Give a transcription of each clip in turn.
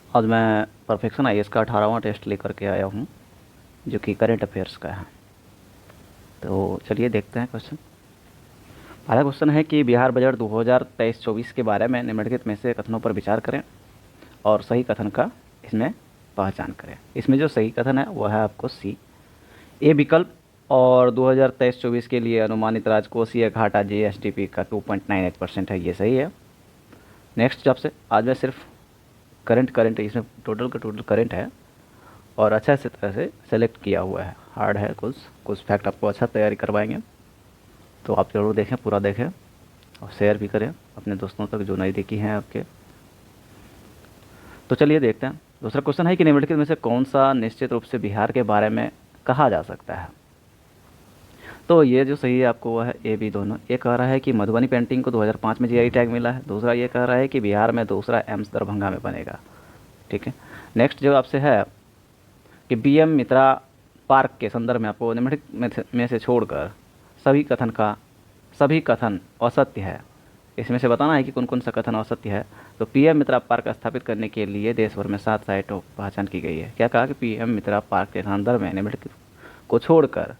आज मैं perfection IAS का 18वां टेस्ट लेकर के आया हूँ, जो कि करंट अफेयर्स का है। तो चलिए देखते हैं क्वेश्चन। पहला क्वेश्चन है कि बिहार बजट 2023-24 के बारे में निम्नलिखित में से कथनों पर विचार करें और सही कथन का इसमें पहचान करें। इसमें जो सही कथन है वह है आपको सी, ए विकल्प। और 2023-24 के लिए अनुमानित राजकोषीय घाटा जीएसडीपी का 2.98% है, ये सही है। नेक्स्ट, आपसे आज मैं सिर्फ करंट इसमें टोटल का टोटल करंट है और अच्छा से तरह से सेलेक्ट किया हुआ है। हार्ड है, कुछ फैक्ट आपको अच्छा तैयारी करवाएंगे, तो आप ज़रूर देखें, पूरा देखें और शेयर भी करें अपने दोस्तों तक जो नज़दीकी हैं आपके। तो चलिए देखते हैं। दूसरा क्वेश्चन है कि निम्नलिखित में से कौन सा निश्चित रूप से बिहार के बारे में कहा जा सकता है। तो ये जो सही है आपको वह है ए बी दोनों। ये कह रहा है कि मधुबनी पेंटिंग को 2005 में जीआई टैग मिला है। दूसरा ये कह रहा है कि बिहार में दूसरा एम्स दरभंगा में बनेगा। ठीक है। नेक्स्ट जो आपसे है कि बीएम मित्रा पार्क के संदर्भ में आपको निम्नलिखित में से छोड़कर सभी कथन असत्य है। इसमें से बताना है कि कौन कौन सा कथन असत्य है। तो पीएम मित्रा पार्क स्थापित करने के लिए देश भर में 7 साइटों की पहचान की गई है। क्या कहा कि पीएम मित्रा पार्क के संदर्भ में निम्नलिखित को छोड़कर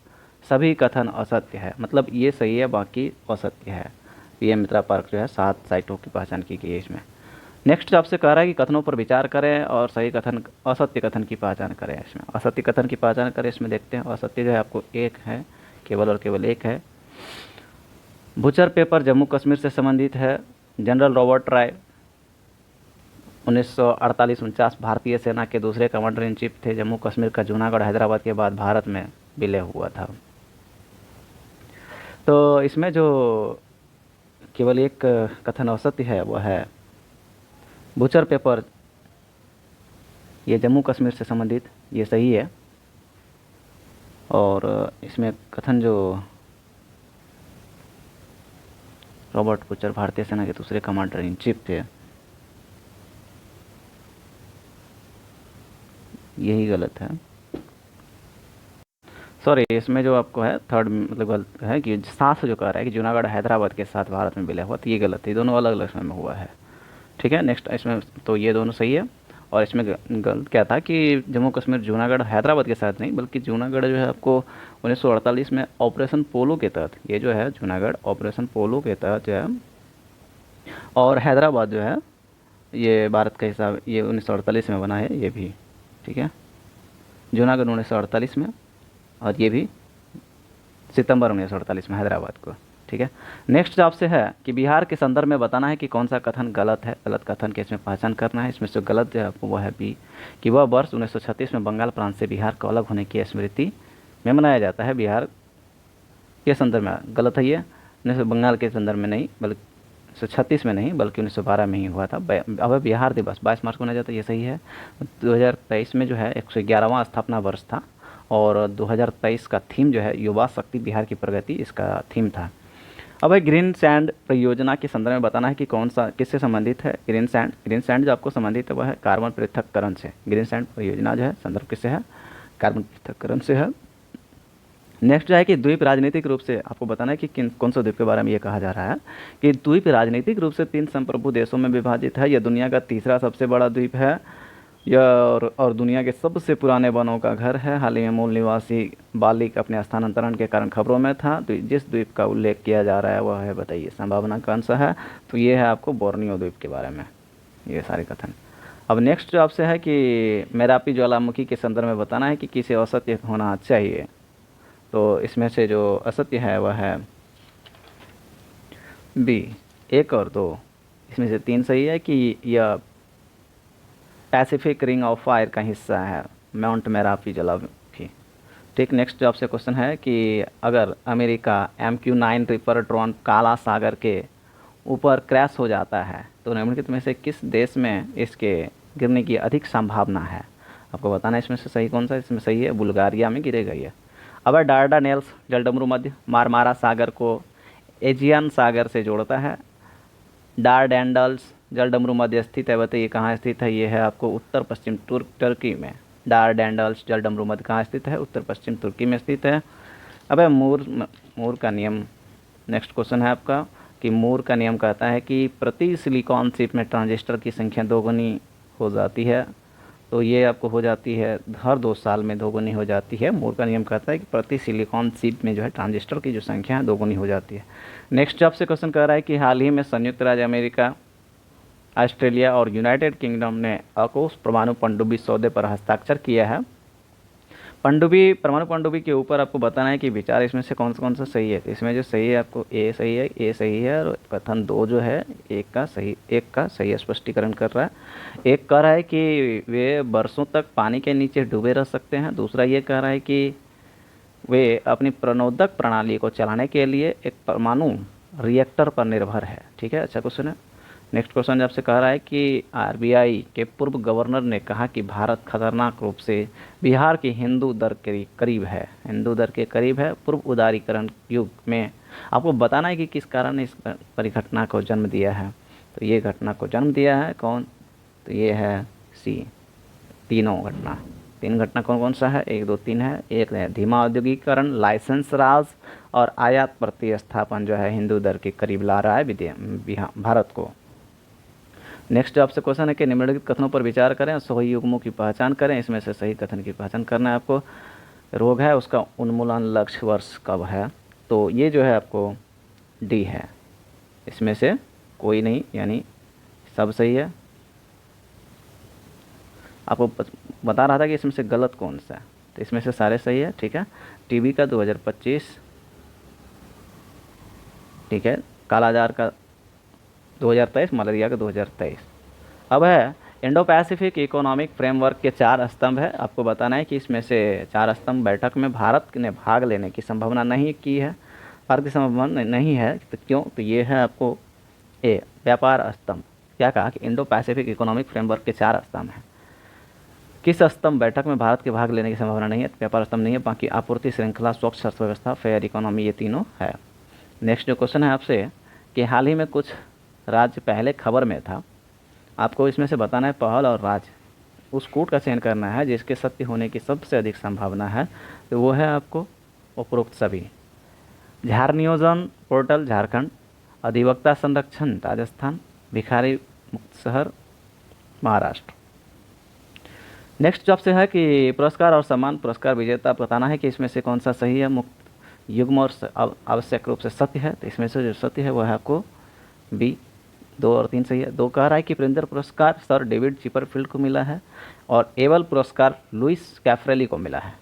सभी कथन असत्य है, मतलब ये सही है, बाकी असत्य है। पीएम मित्रा पार्क जो है 7 साइटों की पहचान की गई है इसमें। नेक्स्ट आपसे कह रहा है कि कथनों पर विचार करें और सही कथन असत्य कथन की पहचान करें। इसमें असत्य कथन की पहचान करें, इसमें देखते हैं। असत्य जो है आपको एक है, केवल और केवल एक है। बुचर पेपर जम्मू कश्मीर से संबंधित है। जनरल रॉबर्ट राय 1948-49 भारतीय सेना के दूसरे कमांडर इन चीफ थे। जम्मू कश्मीर का जूनागढ़ हैदराबाद के बाद भारत में विलय हुआ था। तो इसमें जो केवल एक कथन असत्य है वह है बुचर पेपर, ये जम्मू कश्मीर से संबंधित, ये सही है। और इसमें कथन जो रॉबर्ट बुचर भारतीय सेना के दूसरे कमांडर इन चीफ थे, यही गलत है। सॉरी, इसमें जो आपको है थर्ड मतलब गलत है कि साथ जो कह रहा है कि जूनागढ़ हैदराबाद के साथ भारत में विलय हुआ, तो ये गलत है। दोनों अलग अलग समय में हुआ है। ठीक है। नेक्स्ट इसमें तो ये दोनों सही है। और इसमें गलत क्या था कि जम्मू कश्मीर जूनागढ़ हैदराबाद के साथ नहीं, बल्कि जूनागढ़ जो है आपको 1948 में ऑपरेशन पोलो के तहत, ये जो है जूनागढ़ ऑपरेशन पोलो के तहत जो है, और हैदराबाद जो है ये भारत का हिसाब, ये 1948 में बना है ये भी। ठीक है। जूनागढ़ 1948 में और ये भी सितंबर 1948 में हैदराबाद को। ठीक है। नेक्स्ट आपसे है कि बिहार के संदर्भ में बताना है कि कौन सा कथन गलत है। गलत कथन के इसमें पहचान करना है। इसमें से गलत जो है आपको वह है बी, कि वह वर्ष 1936 में बंगाल प्रांत से बिहार को अलग होने की स्मृति में मनाया जाता है। बिहार के संदर्भ में गलत है ये, बंगाल के संदर्भ में नहीं, बल्कि 1936 में नहीं, बल्कि 1912 में ही हुआ था। अब बिहार दिवस 22 मार्च को मनाया जाता है, ये सही है। 2023 में जो है 111वां स्थापना वर्ष था और 2023 का थीम जो है युवा शक्ति बिहार की प्रगति, इसका थीम था। अब है ग्रीन सैंड परियोजना के संदर्भ में बताना है कि कौन सा किससे संबंधित है। ग्रीन सैंड जो आपको संबंधित है वह है कार्बन पृथक्करण से। ग्रीन सैंड परियोजना जो है संदर्भ किससे है, कार्बन पृथक्करण से है। नेक्स्ट जो है कि द्वीप राजनीतिक रूप से आपको बताना है कि कौन सा द्वीप के बारे में ये कहा जा रहा है कि द्वीप राजनीतिक रूप से 3 संप्रभु देशों में विभाजित है। यह दुनिया का तीसरा सबसे बड़ा द्वीप है। यह और दुनिया के सबसे पुराने वनों का घर है। हाल ही में मूल निवासी बालिक अपने स्थानांतरण के कारण खबरों में था। तो जिस द्वीप का उल्लेख किया जा रहा है वह है, बताइए संभावना कौन सा है। तो ये है आपको बोर्नियो द्वीप के बारे में ये सारे कथन। अब नेक्स्ट जो आपसे है कि मेरापी ज्वालामुखी के संदर्भ में बताना है कि किसे असत्य होना चाहिए। तो इसमें से जो असत्य है वह है बी, 1 और 2। इसमें से 3 सही है कि यह पैसिफिक रिंग ऑफ फायर का हिस्सा है, माउंट मेरापी ज्वालामुखी। ठीक। नेक्स्ट जो आपसे क्वेश्चन है कि अगर अमेरिका MQ-9 रिपर ड्रोन काला सागर के ऊपर क्रैश हो जाता है तो निम्नलिखित में से किस देश में इसके गिरने की अधिक संभावना है। आपको बताना है इसमें से सही कौन सा। इसमें सही है बुल्गारिया में गिरेगा ये। अब डार्डानेल्स जलडमरू मध्य मारमारा सागर को एजियन सागर से जोड़ता है। डारडेंडल्स जलडमरू मध्य स्थित है, बताइए कहाँ स्थित है। ये है आपको उत्तर पश्चिम तुर्की में। डारडेंडल्स जलडमरू मध्य कहाँ स्थित है, उत्तर पश्चिम तुर्की में स्थित है। अब मूर का नियम। नेक्स्ट क्वेश्चन है आपका कि मूर का नियम कहता है कि प्रति सिलिकॉन चिप में ट्रांजिस्टर की संख्या दोगुनी हो जाती है, तो ये आपको हो जाती है हर 2 साल में दोगुनी हो जाती है। मूर का नियम कहता है कि प्रति सिलिकॉन सीट में जो है ट्रांजिस्टर की जो संख्या है दोगुनी हो जाती है। नेक्स्ट आपसे क्वेश्चन कर रहा है कि हाल ही में संयुक्त राज्य अमेरिका, ऑस्ट्रेलिया और यूनाइटेड किंगडम ने अकोस परमाणु पनडुब्बी सौदे पर हस्ताक्षर किया है। पनडुब्बी, परमाणु पनडुब्बी के ऊपर आपको बताना है कि विचार इसमें से कौन सा सही है। इसमें जो सही है आपको ए सही है, ए सही है, और कथन 2 जो है एक का सही स्पष्टीकरण कर रहा है। एक कह रहा है कि वे वर्षों तक पानी के नीचे डूबे रह सकते हैं। दूसरा ये कह रहा है कि वे अपनी प्रणोदक प्रणाली को चलाने के लिए एक परमाणु रिएक्टर पर निर्भर है। ठीक है, अच्छा क्वेश्चन है। नेक्स्ट क्वेश्चन आपसे कह रहा है कि आरबीआई के पूर्व गवर्नर ने कहा कि भारत खतरनाक रूप से बिहार की हिंदू दर के करीब है, हिंदू दर के करीब है पूर्व उदारीकरण युग में। आपको बताना है कि किस कारण ने इस परिघटना को जन्म दिया है। तो ये घटना को जन्म दिया है कौन, तो ये है सी, तीनों घटना। 3 घटना कौन कौन सा है, 1 2 3 है। एक है धीमा औद्योगिकरण, लाइसेंस राज और आयात प्रतिस्थापन जो है हिंदू दर के करीब ला रहा है भारत को। नेक्स्ट आपसे क्वेश्चन है कि निम्नलिखित कथनों पर विचार करें और सही युग्मों की पहचान करें। इसमें से सही कथन की पहचान करना है आपको। रोग है उसका उन्मूलन लक्ष्य वर्ष कब है, तो ये जो है आपको डी है, इसमें से कोई नहीं, यानी सब सही है। आपको बता रहा था कि इसमें से गलत कौन सा है, तो इसमें से सारे सही है। ठीक है, टीबी का 2025, ठीक है, कालाजार का 2023, मलेरिया का 2023। अब है इंडो पैसिफिक इकोनॉमिक फ्रेमवर्क के 4 स्तंभ है। आपको बताना है कि इसमें से 4 स्तंभ बैठक में भारत ने भाग लेने की संभावना नहीं की है, भारत की संभावना नहीं है, तो क्यों, तो ये है आपको ए व्यापार स्तंभ। क्या कहा कि इंडो पैसिफिक इकोनॉमिक फ्रेमवर्क के 4 स्तंभ हैं, किस स्तंभ बैठक में भारत के भाग लेने की संभावना नहीं है, व्यापार स्तंभ नहीं है। बाकी आपूर्ति श्रृंखला, स्वच्छ अर्थव्यवस्था, फेयर इकोनॉमी, ये तीनों है। नेक्स्ट जो क्वेश्चन है आपसे कि हाल ही में कुछ राज्य पहले खबर में था, आपको इसमें से बताना है पहल और राज्य, उस कूट का चयन करना है जिसके सत्य होने की सबसे अधिक संभावना है, तो वो है आपको उपरोक्त सभी। झार नियोजन पोर्टल झारखंड, अधिवक्ता संरक्षण राजस्थान, भिखारी मुक्त शहर महाराष्ट्र। नेक्स्ट जो आपसे है कि पुरस्कार और सम्मान पुरस्कार विजेता बताना है कि इसमें से कौन सा सही है। मुक्त युग्म और आवश्यक रूप से सत्य है, तो इसमें से जो सत्य है वो है आपको बी, 2 और 3 सही है। 2 कह रहा है कि प्रिंटर पुरस्कार सर डेविड चिपरफील्ड को मिला है और एवल पुरस्कार लुइस कैफ्रेली को मिला है।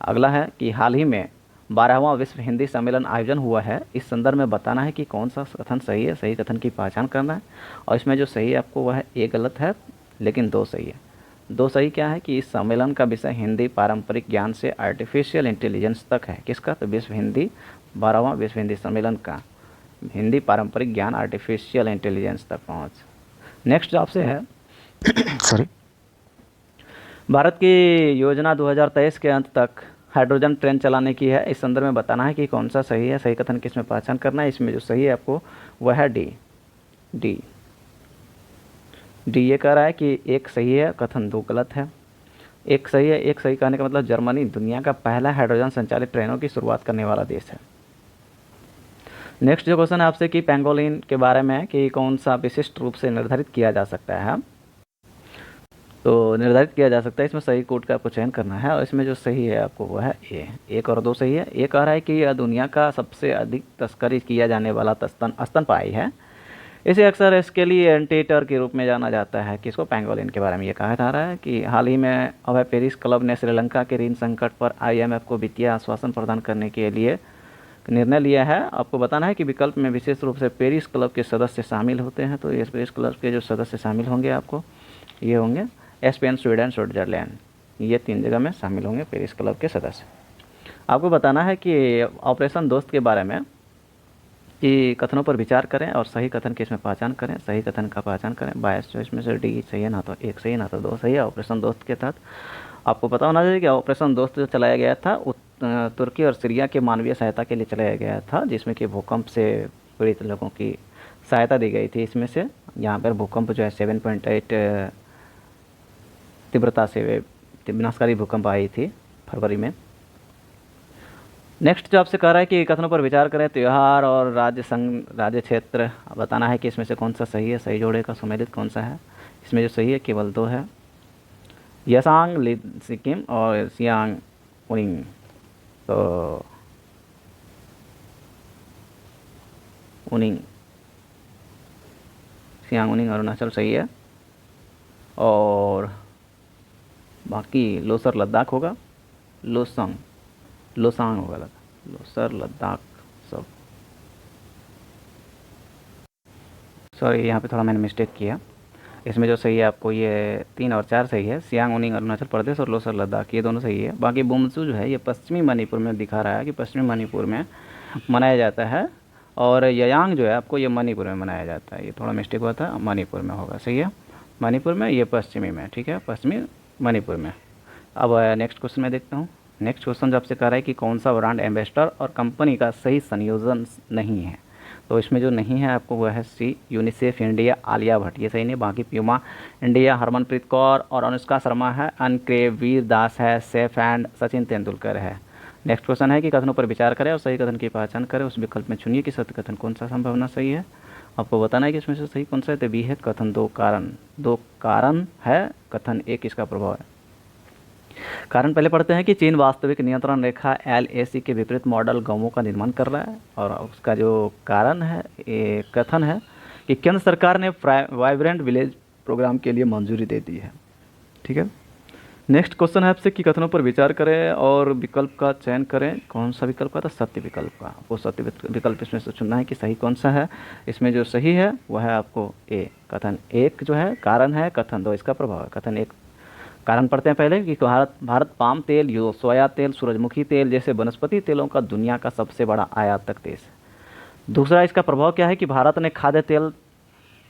अगला है कि हाल ही में 12वां विश्व हिंदी सम्मेलन आयोजन हुआ है, इस संदर्भ में बताना है कि कौन सा कथन सही है, सही कथन की पहचान करना है। और इसमें जो सही है आपको वह है ए गलत है, लेकिन 2 सही है। 2 सही क्या है कि इस सम्मेलन का विषय हिंदी पारंपरिक ज्ञान से आर्टिफिशियल इंटेलिजेंस तक है। किसका, तो विश्व हिंदी 12वां विश्व हिंदी सम्मेलन का हिंदी पारंपरिक ज्ञान आर्टिफिशियल इंटेलिजेंस तक पहुँच। नेक्स्ट आपसे है सॉरी, भारत की योजना 2023 के अंत तक हाइड्रोजन ट्रेन चलाने की है, इस संदर्भ में बताना है कि कौन सा सही है, सही कथन किसमें पहचान करना है। इसमें जो सही है आपको वह है डी, डी डी ये कह रहा है कि एक सही है, कथन 2 गलत है। एक सही है, एक सही कहने का मतलब जर्मनी दुनिया का पहला हाइड्रोजन संचालित ट्रेनों की शुरुआत करने वाला देश है। नेक्स्ट जो क्वेश्चन है आपसे कि पेंगोलिन के बारे में कि कौन सा विशिष्ट रूप से निर्धारित किया जा सकता है, तो निर्धारित किया जा सकता है, इसमें सही कोड का आपको चयन करना है। और इसमें जो सही है आपको वो है ए, 1 और 2 सही है। ये कह रहा है कि यह दुनिया का सबसे अधिक तस्करी किया जाने वाला स्तनपायी है, इसे अक्सर इसके लिए एंटीटर के रूप में जाना जाता है। किसको, पेंगोलिन के बारे में ये कहा जा रहा है कि हाल ही में अभय पेरिस क्लब ने श्रीलंका के ऋण संकट पर IMF को वित्तीय आश्वासन प्रदान करने के लिए निर्णय लिया है। आपको बताना है कि विकल्प में विशेष रूप से पेरिस क्लब के सदस्य शामिल होते हैं, तो ये पेरिस क्लब के जो सदस्य शामिल होंगे आपको ये होंगे स्पेन, स्वीडन, स्विट्जरलैंड, ये 3 जगह में शामिल होंगे पेरिस क्लब के सदस्य। आपको बताना है कि ऑपरेशन दोस्त के बारे में कि कथनों पर विचार करें और सही कथन की इसमें पहचान करें, सही कथन का पहचान करें। 22 चॉइस में से डी सही है, ना तो 1 सही है, ना तो 2 सही है। ऑपरेशन दोस्त के तहत आपको पता होना चाहिए कि ऑपरेशन दोस्त जो चलाया गया था तुर्की और सीरिया के मानवीय सहायता के लिए चलाया गया था, जिसमें कि भूकंप से पीड़ित लोगों की सहायता दी गई थी। इसमें से यहाँ पर भूकंप जो है 7.8 तीव्रता से विनाशकारी भूकंप आई थी फरवरी में। नेक्स्ट जो आपसे कह रहा है कि कथनों पर विचार करें, त्यौहार और राज्य क्षेत्र बताना है कि इसमें से कौन सा सही है, सही जोड़े का सुमेलित कौन सा है। इसमें जो सही है केवल दो है, यसांग सिक्किम और सियांग उनिंग। तो उनिंग, सियांग उनिंग अरुणाचल सही है। और बाकी लोसर लद्दाख होगा, लोसंग, लोसांग होगा, लोसर लद्दाख सब। सॉरी, यहाँ पे थोड़ा मैंने मिस्टेक किया। इसमें जो सही है आपको ये 3 और 4 सही है, सियांग उनिंग अरुणाचल प्रदेश और लोसर लद्दाख ये दोनों सही है। बाकी बुमसू जो है ये पश्चिमी मणिपुर में दिखा रहा है कि पश्चिमी मणिपुर में मनाया जाता है, और ययांग जो है आपको ये मणिपुर में मनाया जाता है। ये थोड़ा मिस्टेक हुआ था, मणिपुर में होगा, सही है, मणिपुर में, ये पश्चिमी में, ठीक है, पश्चिमी मणिपुर में। अब नेक्स्ट क्वेश्चन में देखता हूँ। नेक्स्ट क्वेश्चन जो आपसे कह रहा है कि कौन सा ब्रांड एम्बेसडर और कंपनी का सही संयोजन नहीं है। तो इसमें जो नहीं है आपको वह है सी, यूनिसेफ इंडिया, आलिया भट्ट, ये सही नहीं। बाकी प्यूमा इंडिया, हरमनप्रीत कौर और अनुष्का शर्मा है, अनक्रेव वीर दास है, सेफ एंड सचिन तेंदुलकर है। नेक्स्ट क्वेश्चन है कि कथनों पर विचार करें और सही कथन की पहचान करें, उस विकल्प में चुनिए कि सत्य कथन कौन सा संभावना सही है। आपको बताना है कि इसमें से सही कौन सा है। तो बी है कथन दो कारण है, कथन एक इसका प्रभाव है। कारण पहले पढ़ते हैं कि चीन वास्तविक नियंत्रण रेखा LAC के विपरीत मॉडल गांवों का निर्माण कर रहा है, और उसका जो कारण है, ये कथन है कि केंद्र सरकार ने वाइब्रेंट विलेज प्रोग्राम के लिए मंजूरी दे दी है, ठीक है। नेक्स्ट क्वेश्चन है आपसे कि कथनों पर विचार करें और विकल्प का चयन करें। कौन सा विकल्प का था, सत्य विकल्प का। आपको सत्य विकल्प इसमें से चुनना है कि सही कौन सा है। इसमें जो सही है वह है आपको ए, कथन एक जो है कारण है, कथन दो इसका प्रभाव है। कथन एक कारण पढ़ते हैं पहले कि भारत पाम तेल, सोया तेल, सूरजमुखी तेल जैसे वनस्पति तेलों का दुनिया का सबसे बड़ा आयातक देश है। दूसरा इसका प्रभाव क्या है कि भारत ने खाद्य तेल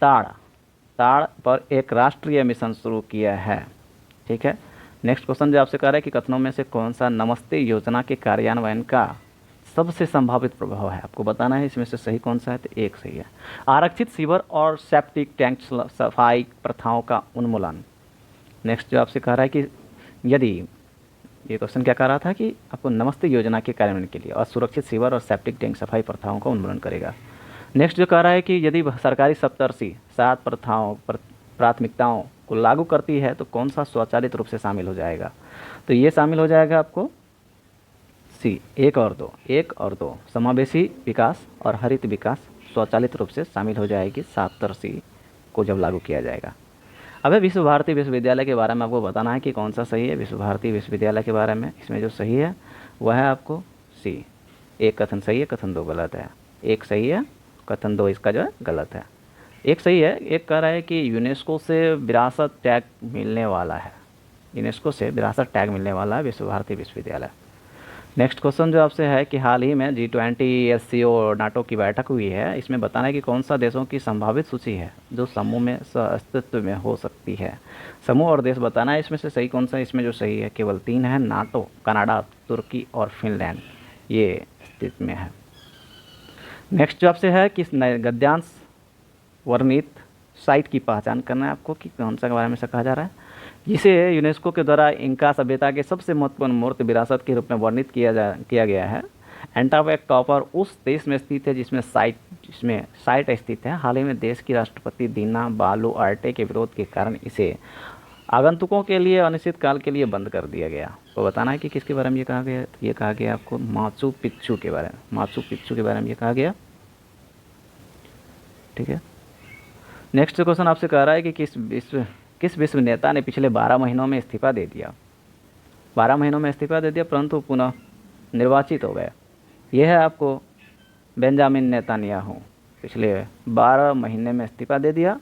ताड़ पर एक राष्ट्रीय मिशन शुरू किया है, ठीक है। नेक्स्ट क्वेश्चन जो आपसे कह रहा है कि कथनों में से कौन सा नमस्ते योजना के कार्यान्वयन का सबसे संभावित प्रभाव है। आपको बताना है इसमें से सही कौन सा है। तो एक सही है, आरक्षित सीवर और सेप्टिक टैंक सफाई प्रथाओं का उन्मूलन। नेक्स्ट जो आपसे कह रहा है कि यदि, ये क्वेश्चन क्या कह रहा था कि आपको नमस्ते योजना के कार्यान्वयन के लिए और सुरक्षित सीवर और सेप्टिक टैंक सफाई प्रथाओं का उन्मूलन करेगा। नेक्स्ट जो कह रहा है कि यदि सरकारी सप्तर्षि 7 प्रथाओं प्राथमिकताओं को लागू करती है तो कौन सा स्वचालित रूप से शामिल हो जाएगा। तो ये शामिल हो जाएगा आपको सी, 1 और 2 समावेशी विकास और हरित विकास स्वचालित रूप से शामिल हो जाएगी सप्तर्षि को जब लागू किया जाएगा। अब विश्व भारती विश्वविद्यालय के बारे में आपको बताना है कि कौन सा सही है। विश्व भारती विश्वविद्यालय के बारे में इसमें जो सही है वह है आपको सी, एक कथन सही है, कथन दो गलत है। एक सही है, कथन दो इसका जो है गलत है। एक सही है, एक कह रहा है कि यूनेस्को से विरासत टैग मिलने वाला है, यूनेस्को से विरासत टैग मिलने वाला है विश्व भारती विश्वविद्यालय। नेक्स्ट क्वेश्चन जो आपसे है कि हाल ही में G20 SCO नाटो की बैठक हुई है, इसमें बताना है कि कौन सा देशों की संभावित सूची है जो समूह में अस्तित्व में हो सकती है। समूह और देश बताना है इसमें से सही कौन सा। इसमें जो सही है केवल 3 है, नाटो, कनाडा, तुर्की और फिनलैंड ये अस्तित्व में है। नेक्स्ट जो आपसे है कि गद्यांश वर्णित साइट की पहचान करना है आपको कि कौन सा के बारे में से कहा जा रहा है, जिसे यूनेस्को के द्वारा इंका सभ्यता के सबसे महत्वपूर्ण मूर्त विरासत के रूप में वर्णित किया गया है। एंटावेक टॉपर उस देश में स्थित है जिसमें साइट स्थित है। हाल ही में देश की राष्ट्रपति दीना बालू आर्टे के विरोध के कारण इसे आगंतुकों के लिए अनिश्चित काल के लिए बंद कर दिया गया। तो बताना है कि किसके बारे में ये कहा गया। ये कहा गया आपको माचू पिच्चू के बारे में, माचू पिच्चू के बारे में ये कहा गया, ठीक है। नेक्स्ट क्वेश्चन आपसे कह रहा है कि किस विश्व नेता ने पिछले 12 महीनों में इस्तीफा दे दिया। 12 महीनों में इस्तीफा दे दिया परंतु पुनः निर्वाचित हो गया। यह है आपको बेंजामिन नेतान्याहू, पिछले 12 महीने में इस्तीफा दे दिया।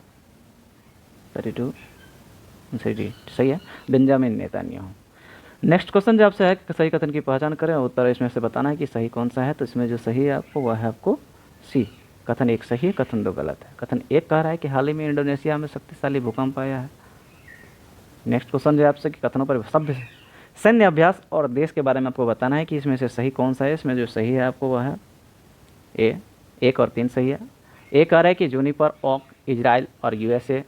32 सही है, बेंजामिन नेतान्याहू। नेक्स्ट क्वेश्चन जो आपसे है सही कथन की पहचान करें, उत्तर इसमें से बताना है कि सही कौन सा है। तो इसमें जो सही है आपको वह है आपको सी, कथन एक सही है, कथन दो गलत है। कथन एक कह रहा है कि हाल ही में इंडोनेशिया में शक्तिशाली भूकंप आया है। नेक्स्ट क्वेश्चन जो आपसे कि कथनों पर सभ्य सैन्य अभ्यास और देश के बारे में आपको बताना है कि इसमें से सही कौन सा है। इसमें जो सही है आपको वह है ए, 1 और 3 सही है। ए कह रहा है कि जूनिपर ओक इजराइल और USA,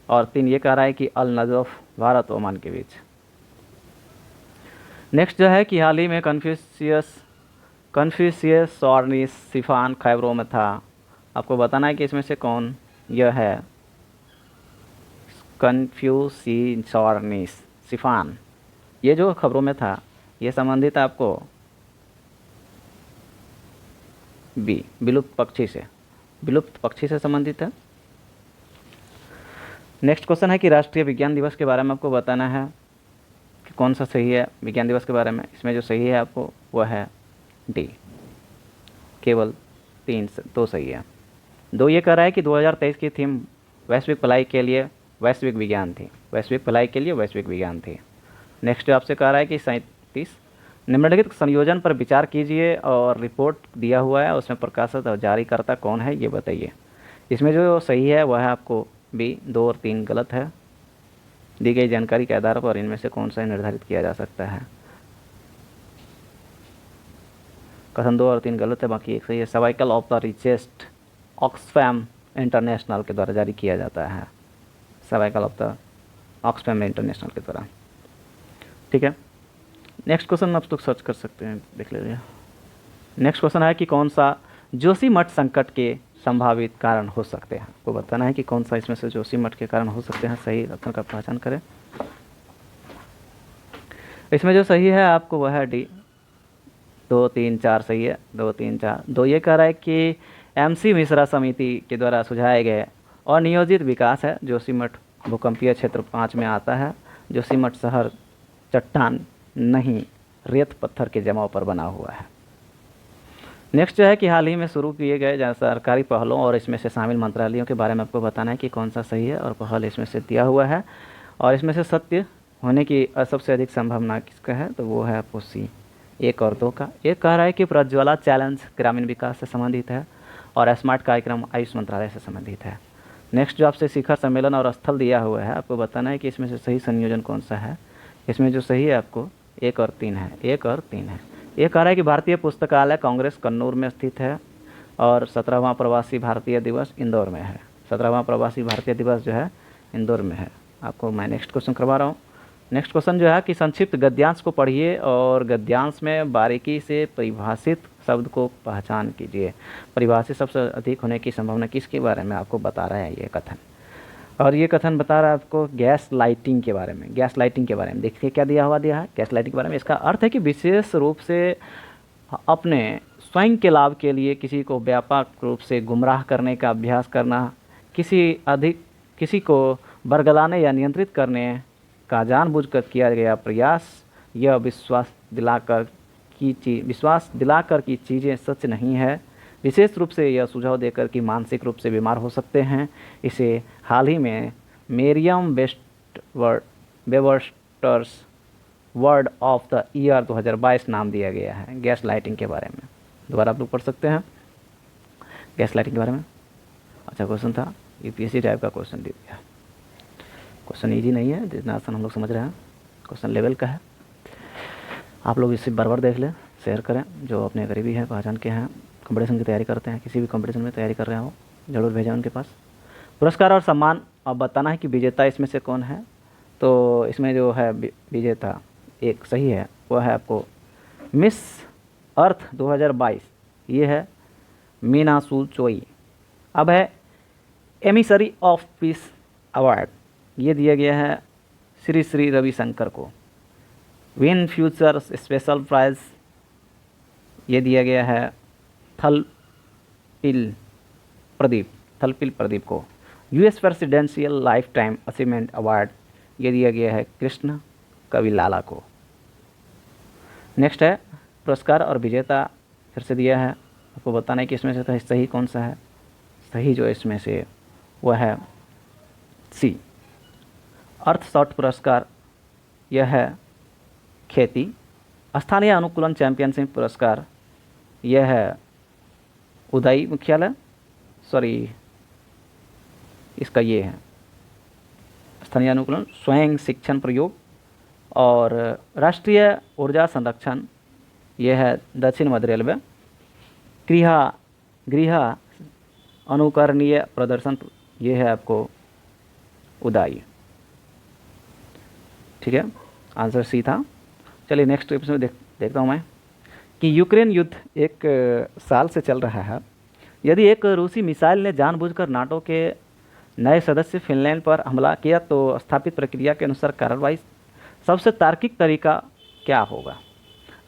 और 3 ये कह रहा है कि अल नजफ भारत ओमान के बीच। नेक्स्ट जो है कि हाल ही में कन्फ्यूशियस और सिफान खैबरों में था। आपको बताना है कि इसमें से कौन यह है। कन्फ्यूशियनिस्ट सिफान, ये जो खबरों में था ये संबंधित आपको बी विलुप्त पक्षी से संबंधित है। नेक्स्ट क्वेश्चन है कि राष्ट्रीय विज्ञान दिवस के बारे में आपको बताना है कि कौन सा सही है विज्ञान दिवस के बारे में। इसमें जो सही है आपको वह है डी, केवल 2 सही है। 2 ये कह रहा है कि 2023 की थीम वैश्विक भलाई के लिए वैश्विक विज्ञान थी, वैश्विक भलाई के लिए वैश्विक विज्ञान थी। नेक्स्ट आपसे कह रहा है कि 37 निम्नलिखित संयोजन पर विचार कीजिए और रिपोर्ट दिया हुआ है उसमें प्रकाशित और जारीकर्ता कौन है ये बताइए। इसमें जो सही है वह है आपको बी, 2 और 3 गलत है। दी गई जानकारी के आधार पर इनमें से कौन सा निर्धारित किया जा सकता है। कथन 2 और 3 गलत है, बाकी एक सही है। Cervical of the richest Oxfam international के द्वारा जारी किया जाता है, cervical of the Oxfam international के द्वारा। ठीक है, नेक्स्ट क्वेश्चन आप लोग सर्च कर सकते हैं, देख लीजिए। नेक्स्ट क्वेश्चन है कि कौन सा जोशीमठ संकट के संभावित कारण हो सकते हैं। आपको बताना है कि कौन सा इसमें से जोशीमठ के कारण हो सकते हैं। सही उत्तर का पहचान करें। इसमें जो सही है आपको वह है डी, 2, 3, 4 सही है। 2, 3, 4। 2 ये कह रहा है कि MC मिश्रा समिति के द्वारा सुझाए गए और नियोजित विकास है। जोशीमठ भूकंपीय क्षेत्र 5 में आता है। जोशीमठ शहर चट्टान नहीं रेत पत्थर के जमाव पर बना हुआ है। नेक्स्ट जो है कि हाल ही में शुरू किए गए सरकारी पहलों और इसमें से शामिल मंत्रालयों के बारे में आपको बताना है कि कौन सा सही है और पहल इसमें से दिया हुआ है और इसमें से सत्य होने की सबसे अधिक संभावना किसका है, तो वो है आपको सी, 1 और 2 का। एक कह रहा है कि प्रज्वला चैलेंज ग्रामीण विकास से संबंधित है और स्मार्ट कार्यक्रम आयुष मंत्रालय से संबंधित है। नेक्स्ट जो आपसे शिखर सम्मेलन और स्थल दिया हुआ है, आपको बताना है कि इसमें से सही संयोजन कौन सा है। इसमें जो सही है आपको 1 और 3 है, 1 और 3 है। ये कह रहा है कि भारतीय पुस्तकालय कांग्रेस कन्नूर में स्थित है और 17वां प्रवासी भारतीय दिवस इंदौर में है। 17वां प्रवासी भारतीय दिवस जो है इंदौर में है। आपको मैं नेक्स्ट क्वेश्चन करवा रहा हूँ। नेक्स्ट क्वेश्चन जो है कि संक्षिप्त गद्यांश को पढ़िए और गद्यांश में बारीकी से परिभाषित शब्द को पहचान कीजिए। परिभाषित सबसे अधिक होने की संभावना किसके बारे में आपको बता रहा है ये कथन, और ये कथन बता रहा है आपको गैस लाइटिंग के बारे में। गैस लाइटिंग के बारे में देखिए क्या दिया है गैस लाइटिंग के बारे में। इसका अर्थ है कि विशेष रूप से अपने स्वयं के लाभ के लिए किसी को व्यापक रूप से गुमराह करने का अभ्यास करना, किसी को बरगलाने या नियंत्रित करने का जानबूझकर किया गया प्रयास, यह विश्वास दिलाकर कि चीज़ें सच नहीं है। विशेष रूप से यह सुझाव देकर कि मानसिक रूप से बीमार हो सकते हैं। इसे हाल ही में मेरियम Webster's word of the year 2022 नाम दिया गया है। गैस लाइटिंग के बारे में दोबारा आप लोग पढ़ सकते हैं गैस लाइटिंग के बारे में। अच्छा क्वेश्चन था, UPSC टाइप का क्वेश्चन दे दिया। क्वेश्चन ईजी नहीं है, जितना आसान हम लोग समझ रहे हैं, क्वेश्चन लेवल का है। आप लोग इसे बराबर देख लें, शेयर करें। जो अपने करीबी हैं, पहचान के हैं, कंपटीशन की तैयारी करते हैं, किसी भी कंपटीशन में तैयारी कर रहे हो, ज़रूर भेजें उनके पास। पुरस्कार और सम्मान अब बताना है कि विजेता इसमें से कौन है। तो इसमें जो है विजेता एक सही है, वह है आपको मिस अर्थ 2022, ये है मीना सू चोई। अब है एमिसरी ऑफ पीस अवार्ड, ये दिया गया है श्री श्री रविशंकर को। विन फ्यूचर स्पेशल प्राइज़, ये दिया गया है थलपिल प्रदीप को। US presidential life time achievement award, ये दिया गया है कृष्ण कविलाला को। नेक्स्ट है पुरस्कार और विजेता, फिर से दिया है, आपको बताना है कि इसमें से सही कौन सा है। सही जो इसमें से वह है सी, अर्थशॉट पुरस्कार, यह है खेती। स्थानीय अनुकूलन चैंपियनशिप पुरस्कार, यह है उदय मुख्यालय, इसका ये है स्थानीय अनुकूलन स्वयं शिक्षण प्रयोग। और राष्ट्रीय ऊर्जा संरक्षण, यह है दक्षिण मध्य रेलवे। गृह अनुकरणीय प्रदर्शन, ये है आपको उदय। ठीक है, आंसर सी था। चलिए नेक्स्ट एपिसोड में देखता हूँ मैं कि यूक्रेन युद्ध 1 साल से चल रहा है। यदि एक रूसी मिसाइल ने जानबूझकर नाटो के नए सदस्य फिनलैंड पर हमला किया तो स्थापित प्रक्रिया के अनुसार कार्रवाई सबसे तार्किक तरीका क्या होगा?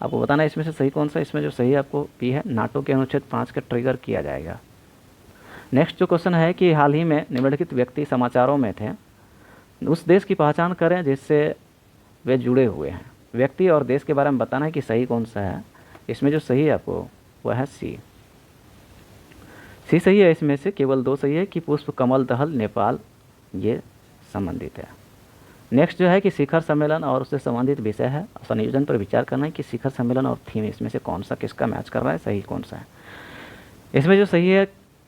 आपको बताना है इसमें से सही कौन सा। इसमें जो सही आपको पी है, नाटो के अनुच्छेद 5 का ट्रिगर किया जाएगा। नेक्स्ट जो क्वेश्चन है कि हाल ही में निम्नलिखित व्यक्ति समाचारों में थे, उस देश की पहचान करें जिससे वे जुड़े हुए हैं। व्यक्ति और देश के बारे में बताना है कि सही कौन सा है। इसमें जो सही है आपको वह है सी सही है। इसमें से केवल 2 सही है कि पुष्प कमल दहल नेपाल ये संबंधित है। नेक्स्ट जो है कि शिखर सम्मेलन और उससे संबंधित विषय है। संयोजन पर विचार करना है कि शिखर सम्मेलन और थीम इसमें से कौन सा किसका मैच कर रहा है, सही कौन सा है। इसमें जो सही है,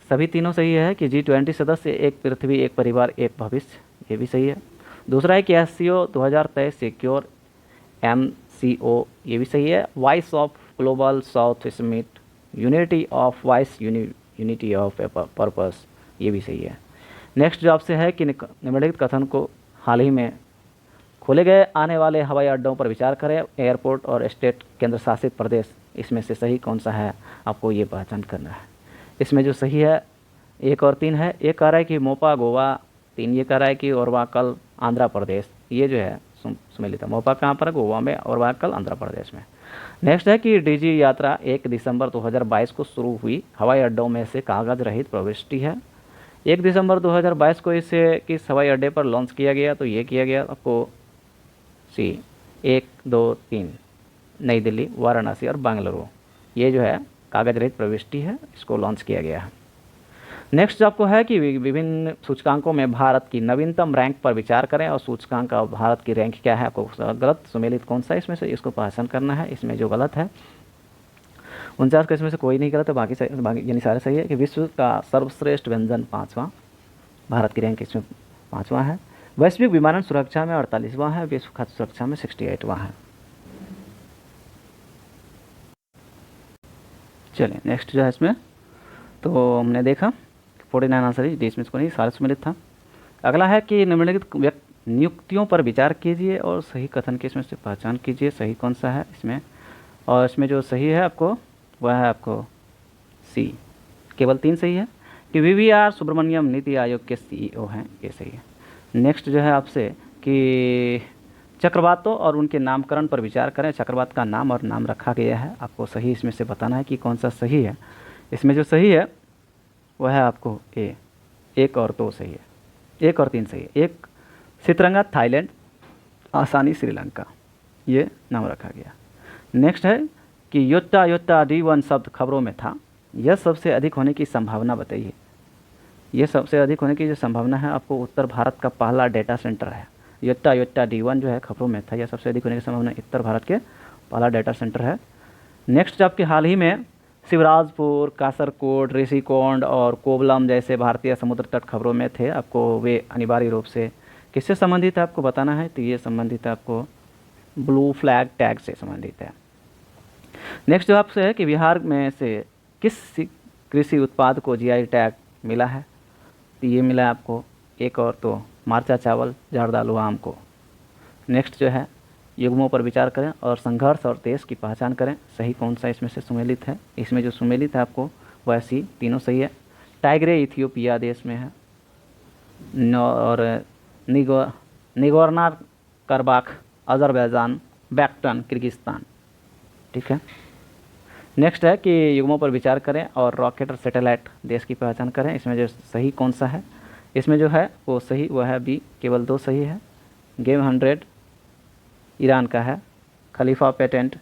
सभी तीनों सही है कि G20 सदस्य, एक पृथ्वी एक परिवार एक भविष्य, ये भी सही है। दूसरा है कि SCO 2023 सिक्योर MCO, ये भी सही है। Voice of global south summit, unity of voice, unity of purpose, ये भी सही है। नेक्स्ट जो आपसे है कि निम्नलिखित कथन को हाल ही में खोले गए आने वाले हवाई अड्डों पर विचार करें। एयरपोर्ट और स्टेट केंद्र शासित प्रदेश, इसमें से सही कौन सा है आपको ये पहचान करना है। इसमें जो सही है 1 और 3 है। एक कह रहा है कि मोपा गोवा, 3 ये कह रहा है कि ओरवाकल आंध्र प्रदेश, ये जो है सुमेलित है। मोपा कहाँ पर है? गोवा में, ओरवाकल आंध्र प्रदेश में। नेक्स्ट है कि डीजी यात्रा 1 दिसंबर 2022 को शुरू हुई हवाई अड्डों में से कागज रहित प्रविष्टि है। 1 दिसंबर 2022 को इसे किस हवाई अड्डे पर लॉन्च किया गया? तो ये किया गया आपको सी 1, 2, 3 नई दिल्ली, वाराणसी और बेंगलुरु, ये जो है कागज रहित प्रविष्टि है, इसको लॉन्च किया गया है। नेक्स्ट आपको है कि विभिन्न सूचकांकों में भारत की नवीनतम रैंक पर विचार करें और सूचकांक और भारत की रैंक क्या है आपको गलत सुमेलित कौन सा है इसमें से, इसको पहचान करना है। इसमें जो गलत है 49 का, इसमें से कोई नहीं गलत है, बाकी यानी सारे सही है। कि विश्व का सर्वश्रेष्ठ व्यंजन 5वां, भारत की रैंक इसमें 5वां है। वैश्विक विमानन सुरक्षा में 48वां है, विश्व खाद्य सुरक्षा में 68वां है। चलिए नेक्स्ट जो है इसमें तो हमने देखा 49 आंसर ही, इसमें इसको नहीं, सारे सम्मिलित था। अगला है कि निम्नलिखित नियुक्तियों पर विचार कीजिए और सही कथन की इसमें से पहचान कीजिए, सही कौन सा है इसमें। और इसमें जो सही है आपको वह है आपको सी, केवल 3 सही है। कि VVR सुब्रमण्यम नीति आयोग के CEO हैं, ये सही है। नेक्स्ट जो है आपसे कि चक्रवातों और उनके नामकरण पर विचार करें। चक्रवात का नाम और नाम रखा गया है, आपको सही इसमें से बताना है कि कौन सा सही है। इसमें जो सही है वह है आपको ए, 1 और 2 सही है, 1 और 3 सही है। 1 सितरंगा थाईलैंड, आसानी श्रीलंका, ये नाम रखा गया। नेक्स्ट है कि योट्टा योट्टा D1 शब्द खबरों में था, यह सबसे अधिक होने की संभावना बताइए। यह सबसे अधिक होने की जो संभावना है आपको उत्तर भारत का पहला डेटा सेंटर है। योट्टा योट्टा D1 जो है खबरों में था, यह सबसे अधिक होने की संभावना उत्तर भारत के पहला डेटा सेंटर है। नेक्स्ट आपके हाल ही में शिवराजपुर, कासरकोट, ऋषिकोंड और कोवलम जैसे भारतीय समुद्र तट खबरों में थे, आपको वे अनिवार्य रूप से किससे संबंधित है आपको बताना है। तो ये संबंधित है आपको ब्लू फ्लैग टैग से संबंधित है। नेक्स्ट जो आपसे है कि बिहार में से किस कृषि उत्पाद को GI टैग मिला है। तो ये मिला है आपको 1 और 2 मार्चा चावल, जर्दालू आम को। नेक्स्ट जो है युग्मों पर विचार करें और संघर्ष और देश की पहचान करें, सही कौन सा इसमें से सुमेलित है। इसमें जो सुमेलित है आपको वह सी, तीनों सही है। टाइग्रे इथियोपिया देश में है और निगोर्नो कराबाख अजरबैजान, बैक्टन किर्गिस्तान, ठीक है। नेक्स्ट है कि युग्मों पर विचार करें और रॉकेट और सैटेलाइट देश की पहचान करें। इसमें जो सही कौन सा है, इसमें जो है वो सही वह है बी, केवल 2 सही है। गेम 100 ईरान का है, खलीफा पेटेंट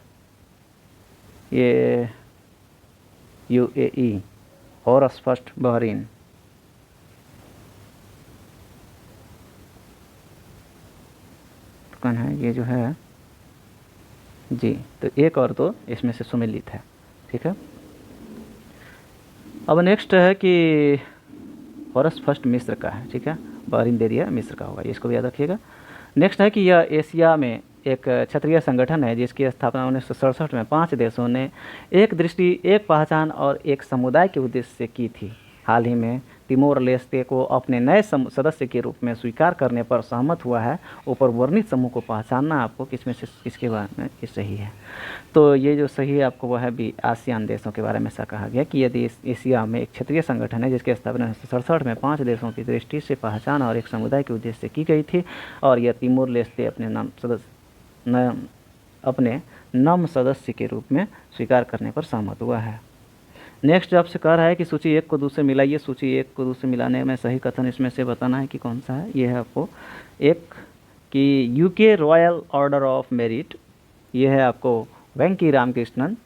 ये UAE और फर्स्ट बहरीन। कौन है ये जो है जी, तो 1 और 2 इसमें से सुमेलित है, ठीक है। अब नेक्स्ट है कि हॉरस फर्स्ट मिस्र का है, ठीक है, बहरीन दे दिया, मिस्र का होगा, इसको भी याद रखिएगा। नेक्स्ट है कि यह एशिया में एक क्षेत्रीय संगठन है जिसकी स्थापना 1967 में 5 देशों ने एक दृष्टि, एक पहचान और एक समुदाय के उद्देश्य से की थी। हाल ही में तिमोर लेस्ते को अपने नए सदस्य के रूप में स्वीकार करने पर सहमत हुआ है। ऊपर वर्णित समूह को पहचानना आपको किसमें से किसके बारे में ये सही है। तो ये जो सही है आपको वह है भी आसियान देशों के बारे में ऐसा कहा गया कि यदि एशिया में एक क्षेत्रीय संगठन है जिसकी स्थापना 1967 में 5 देशों की दृष्टि से पहचान और एक समुदाय के उद्देश्य से की गई थी, और यह तिमोर लेस्ते अपने नम सदस्य के रूप में स्वीकार करने पर सहमत हुआ है। नेक्स्ट आपसे कह रहा है कि सूची 1 को दूसरे मिलाइए। सूची 1 को दूसरे मिलाने में सही कथन इसमें से बताना है कि कौन सा है। ये है आपको एक कि UK royal order of merit, ये है आपको Venki Ramakrishnan.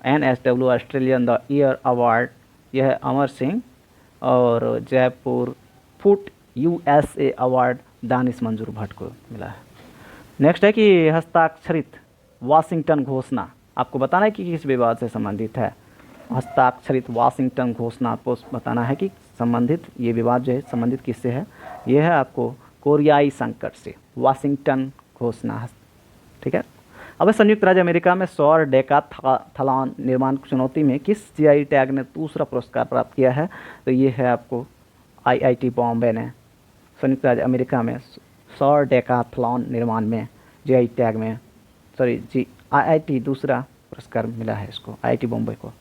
NSW Australian the year award, यह है अमर सिंह। और Jaipur foot USA award Danish Manzoor Bhatt को मिला है। नेक्स्ट है कि हस्ताक्षरित वाशिंगटन घोषणा, आपको बताना है कि किस विवाद से संबंधित है। हस्ताक्षरित वाशिंगटन घोषणा आपको बताना है कि संबंधित ये विवाद जो है संबंधित किससे है। ये है आपको कोरियाई संकट से, वाशिंगटन घोषणा, ठीक है। अब संयुक्त राज्य अमेरिका में सौर डेकाथलॉन निर्माण चुनौती में किस GI टैग ने दूसरा पुरस्कार प्राप्त किया है। तो ये है आपको IIT बॉम्बे ने संयुक्त राज्य अमेरिका में सौर डेकाथलॉन निर्माण में GI टैग में IIT दूसरा पुरस्कार मिला है इसको, IIT बॉम्बे को।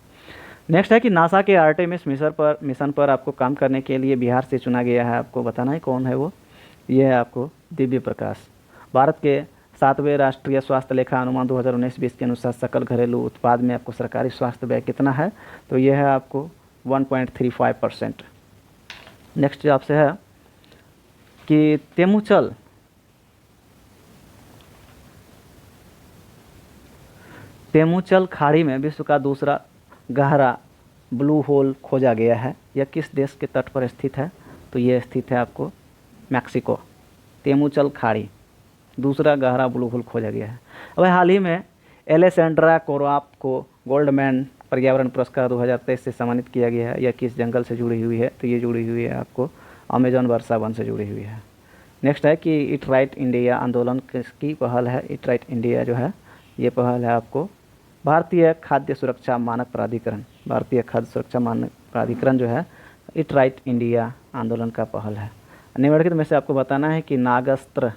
नेक्स्ट है कि नासा के आर्टेमिस मिशन पर आपको काम करने के लिए बिहार से चुना गया है। आपको बताना है कौन है वो। ये है आपको दिव्य प्रकाश। भारत के 7वें राष्ट्रीय स्वास्थ्य लेखा अनुमान 2019-20 के अनुसार सकल घरेलू उत्पाद में आपको सरकारी स्वास्थ्य व्यय कितना है। तो यह है आपको 1.35%। नेक्स्ट आपसे है कि तेमुचल खाड़ी में विश्व का दूसरा गहरा ब्लू होल खोजा गया है। यह किस देश के तट पर स्थित है। तो यह स्थित है आपको मैक्सिको। तेमुचल खाड़ी दूसरा गहरा ब्लू होल खोजा गया है। अब हाल ही में एलेसेंड्रा कोराप को गोल्डमैन पर्यावरण पुरस्कार 2023 से सम्मानित किया गया है। यह किस जंगल से जुड़ी हुई है। तो ये जुड़ी हुई है आपको अमेजन वर्षा वन से जुड़ी हुई है। नेक्स्ट है कि ईट राइट इंडिया आंदोलन किसकी पहल है। ईट राइट इंडिया जो है ये पहल है आपको भारतीय खाद्य सुरक्षा मानक प्राधिकरण। भारतीय खाद्य सुरक्षा मानक प्राधिकरण जो है ईट राइट इंडिया आंदोलन का पहल है। निम्नलिखित में से आपको बताना है कि नागास्त्र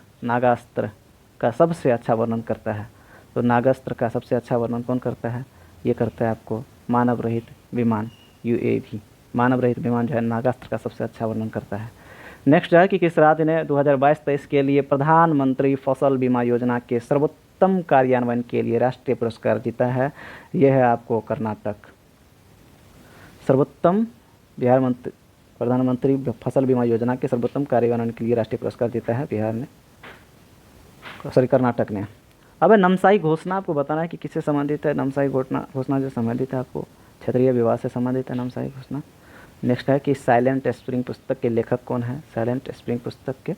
का सबसे अच्छा वर्णन करता है। तो नागास्त्र का सबसे अच्छा वर्णन कौन करता है। ये करता है आपको मानव रहित विमान UAV। मानव रहित विमान जो है नागास्त्र का सबसे अच्छा वर्णन करता है। नेक्स्ट है कि किस राज्य ने 2022-23 के लिए प्रधानमंत्री फसल बीमा योजना के सर्वोत्तम कार्यान्वयन के लिए राष्ट्रीय पुरस्कार जीता है। यह है आपको कर्नाटक। सर्वोत्तम प्रधानमंत्री फसल बीमा योजना के सर्वोत्तम कार्यान्वयन के लिए राष्ट्रीय पुरस्कार जीता है कर्नाटक ने। अब नमसाई घोषणा आपको बताना है कि किससे संबंधित है। नमसाई घोषणा जो संबंधित है आपको क्षेत्रीय विवाद से संबंधित है नमसाई घोषणा। नेक्स्ट है कि साइलेंट स्प्रिंग पुस्तक के लेखक कौन है। साइलेंट स्प्रिंग पुस्तक के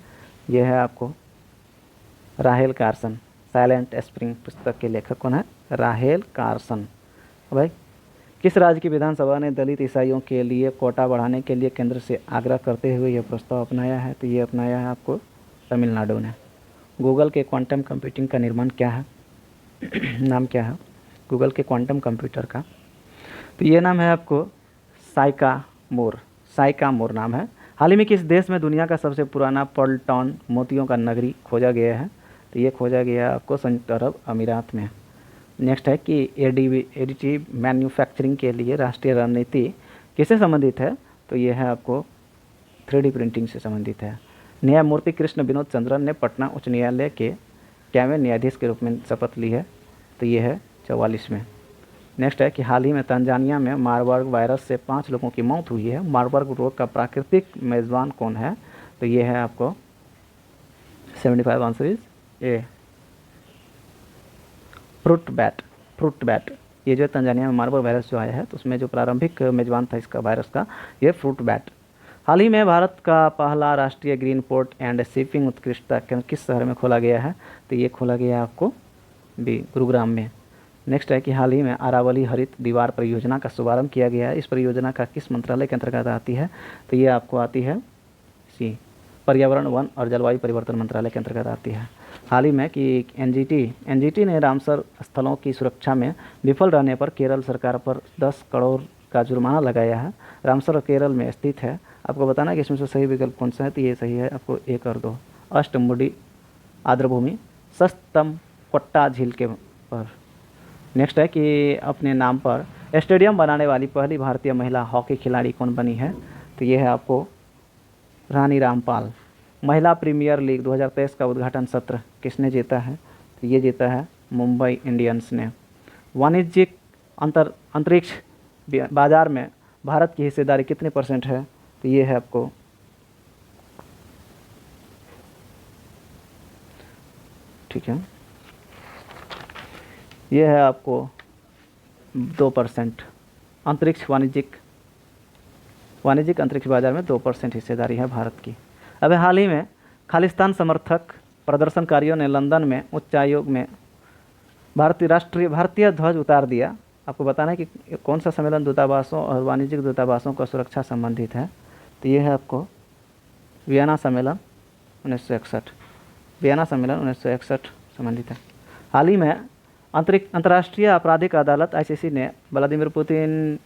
ये है आपको राहेल कार्सन। साइलेंट स्प्रिंग पुस्तक के लेखक कौन है। राहेल कार्सन। भाई किस राज्य की विधानसभा ने दलित ईसाइयों के लिए कोटा बढ़ाने के लिए केंद्र से आग्रह करते हुए यह प्रस्ताव अपनाया है। तो ये अपनाया है आपको तमिलनाडु ने। गूगल के क्वांटम कंप्यूटिंग का निर्माण क्या है नाम क्या है गूगल के क्वांटम कंप्यूटर का। तो ये नाम है आपको साइकामोर नाम है। हाल ही में किस देश में दुनिया का सबसे पुराना पर्ल टाउन मोतियों का नगरी खोजा गया है। तो ये खोजा गया आपको संयुक्त अरब अमीरात में। नेक्स्ट है कि एडिटिव मैन्युफैक्चरिंग के लिए राष्ट्रीय रणनीति किससे संबंधित है। तो ये है आपको 3D प्रिंटिंग से संबंधित है। न्यायमूर्ति कृष्ण विनोद चंद्रन ने पटना उच्च न्यायालय के क्यावें न्यायाधीश के रूप में शपथ ली है। तो ये है 44वें। नेक्स्ट है कि हाल ही में तंजानिया में मारबर्ग वायरस से 5 लोगों की मौत हुई है। मारबर्ग रोग का प्राकृतिक मेज़बान कौन है। तो ये है आपको 75 answer is a fruit bat. ये जो तंजानिया में मारबर्ग वायरस जो आया है तो उसमें जो प्रारंभिक मेज़बान था इसका वायरस का ये फ्रूट बैट। हाल ही में भारत का पहला राष्ट्रीय ग्रीन पोर्ट एंड शिपिंग उत्कृष्टता केंद्र किस शहर में खोला गया है। तो ये खोला गया आपको गुरुग्राम में। नेक्स्ट है कि हाल ही में अरावली हरित दीवार परियोजना का शुभारंभ किया गया है। इस परियोजना का किस मंत्रालय के अंतर्गत आती है। तो ये आपको आती है पर्यावरण वन और जलवायु परिवर्तन मंत्रालय के अंतर्गत आती है। हाल ही में कि एनजीटी ने रामसर स्थलों की सुरक्षा में विफल रहने पर केरल सरकार पर 10 करोड़ का जुर्माना लगाया है। रामसर केरल में स्थित है। आपको बताना है कि इसमें से सही विकल्प कौन सा है, तो ये सही है आपको 1 और 2। अष्टमुडी आर्द्रभूमि सस्तम कोट्टा झील के पर। नेक्स्ट है कि अपने नाम पर स्टेडियम बनाने वाली पहली भारतीय महिला हॉकी खिलाड़ी कौन बनी है, तो ये है आपको रानी रामपाल। महिला प्रीमियर लीग 2023 का उद्घाटन सत्र किसने जीता है, तो ये जीता है मुंबई इंडियंस ने। वाणिज्यिक अंतरिक्ष बाजार में भारत की हिस्सेदारी कितने % है, तो ये है आपको ठीक है, ये है आपको 2%। वाणिज्यिक अंतरिक्ष बाजार में 2% हिस्सेदारी है भारत की। अब हाल ही में खालिस्तान समर्थक प्रदर्शनकारियों ने लंदन में उच्चायोग में भारतीय ध्वज उतार दिया। आपको बताना है कि कौन सा सम्मेलन दूतावासों और वाणिज्यिक दूतावासों का सुरक्षा संबंधित है, तो ये है आपको वियना सम्मेलन 1961। वियना सम्मेलन 1961 संबंधित है। हाल ही में अंतर्राष्ट्रीय आपराधिक अदालत ICC ने व्लादिमीर पुतिन